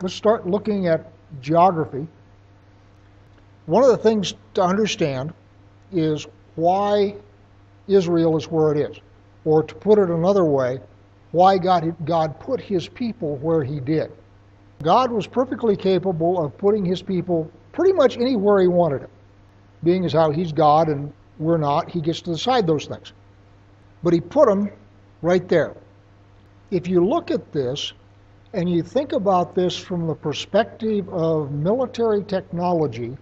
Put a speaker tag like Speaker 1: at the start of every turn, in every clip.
Speaker 1: Let's start looking at geography. One of the things to understand is why Israel is where it is. Or to put it another way, why God put his people where he did. God was perfectly capable of putting his people pretty much anywhere he wanted it. Being as how he's God and we're not, he gets to decide those things. But he put them right there. If you look at this and you think about this from the perspective of military technology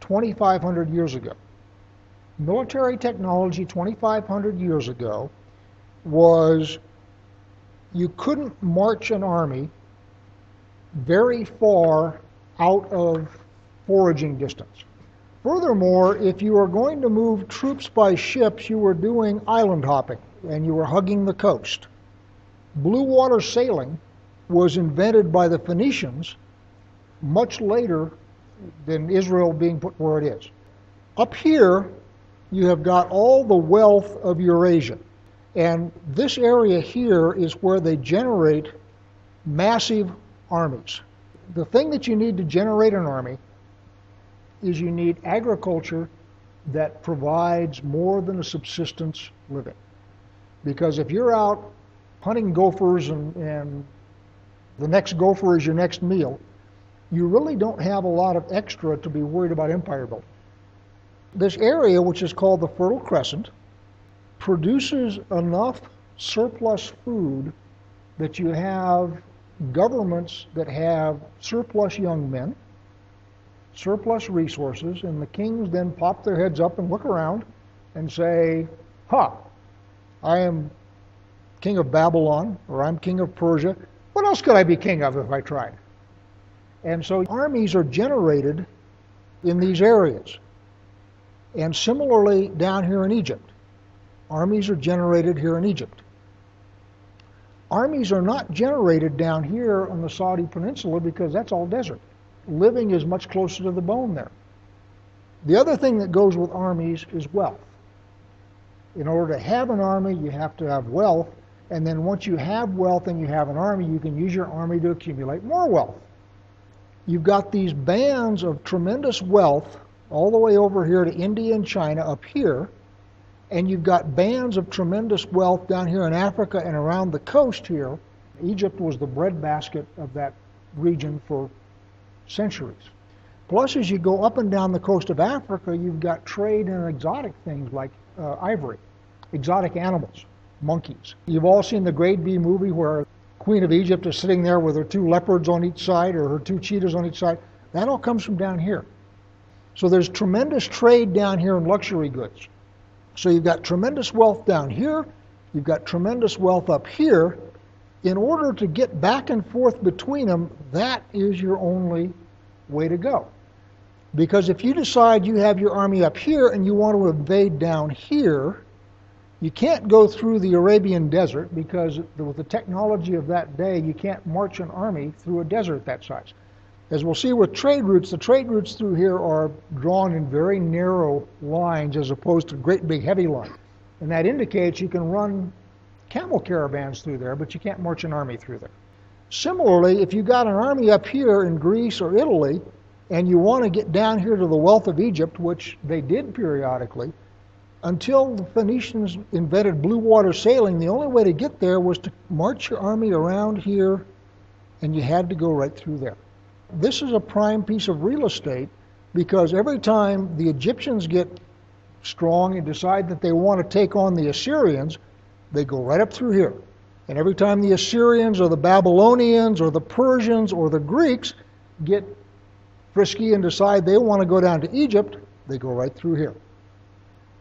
Speaker 1: 2,500 years ago. Military technology 2,500 years ago was you couldn't march an army very far out of foraging distance. Furthermore, if you were going to move troops by ships, you were doing island hopping and you were hugging the coast. Blue water sailing was invented by the Phoenicians much later than Israel being put where it is. Up here, you have got all the wealth of Eurasia. And this area here is where they generate massive armies. The thing that you need to generate an army is you need agriculture that provides more than a subsistence living. Because if you're out hunting gophers and the next gopher is your next meal, you really don't have a lot of extra to be worried about empire building. This area, which is called the Fertile Crescent, produces enough surplus food that you have governments that have surplus young men, surplus resources, and the kings then pop their heads up and look around and say, I am king of Babylon, or I'm king of Persia. What else could I be king of if I tried? And so armies are generated in these areas. And similarly down here in Egypt, armies are generated here in Egypt. Armies are not generated down here on the Saudi Peninsula because that's all desert. Living is much closer to the bone there. The other thing that goes with armies is wealth. In order to have an army, you have to have wealth, and then once you have wealth and you have an army, you can use your army to accumulate more wealth. You've got these bands of tremendous wealth all the way over here to India and China up here, and you've got bands of tremendous wealth down here in Africa and around the coast here. Egypt was the breadbasket of that region for centuries. Plus, as you go up and down the coast of Africa, you've got trade in exotic things like ivory, exotic animals, monkeys. You've all seen the Grade B movie where Queen of Egypt is sitting there with her 2 leopards on each side or her 2 cheetahs on each side. That all comes from down here. So there's tremendous trade down here in luxury goods. So you've got tremendous wealth down here, you've got tremendous wealth up here. In order to get back and forth between them, that is your only way to go. Because if you decide you have your army up here and you want to invade down here, you can't go through the Arabian desert because with the technology of that day, you can't march an army through a desert that size. As we'll see with trade routes, the trade routes through here are drawn in very narrow lines as opposed to great big heavy lines. And that indicates you can run camel caravans through there, but you can't march an army through there. Similarly, if you got an army up here in Greece or Italy, and you want to get down here to the wealth of Egypt, which they did periodically, until the Phoenicians invented blue water sailing, the only way to get there was to march your army around here, and you had to go right through there. This is a prime piece of real estate because every time the Egyptians get strong and decide that they want to take on the Assyrians, they go right up through here. And every time the Assyrians or the Babylonians or the Persians or the Greeks get frisky and decide they want to go down to Egypt, they go right through here.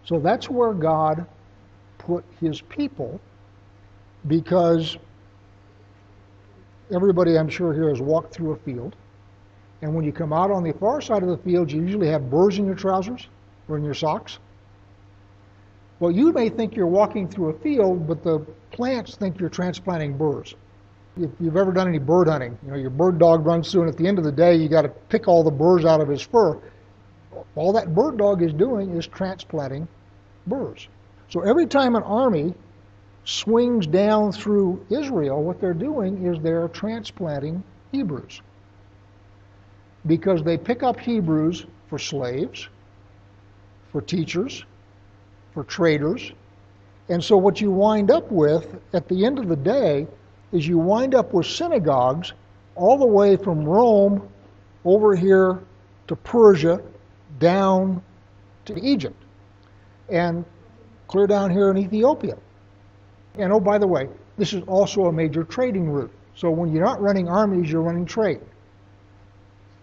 Speaker 1: So that's where God put his people, because everybody I'm sure here has walked through a field. And when you come out on the far side of the field, you usually have burrs in your trousers or in your socks. Well, you may think you're walking through a field, but the plants think you're transplanting burrs. If you've ever done any bird hunting, your bird dog runs through, and at the end of the day, you got to pick all the burrs out of his fur. All that bird dog is doing is transplanting burrs. So every time an army swings down through Israel, what they're doing is they're transplanting Hebrews. Because they pick up Hebrews for slaves, for teachers, for traders. And so what you wind up with at the end of the day is you wind up with synagogues all the way from Rome over here to Persia down to Egypt and clear down here in Ethiopia. And oh, by the way, this is also a major trading route. So when you're not running armies, you're running trade.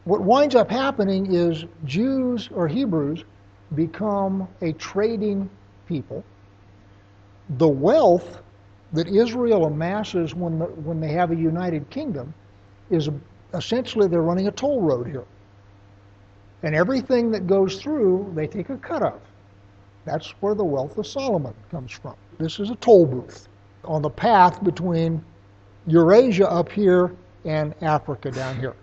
Speaker 1: What winds up happening is Jews or Hebrews become a trading people. The wealth that Israel amasses when they have a united kingdom is essentially they're running a toll road here. And everything that goes through, they take a cut of. That's where the wealth of Solomon comes from. This is a toll booth on the path between Eurasia up here and Africa down here.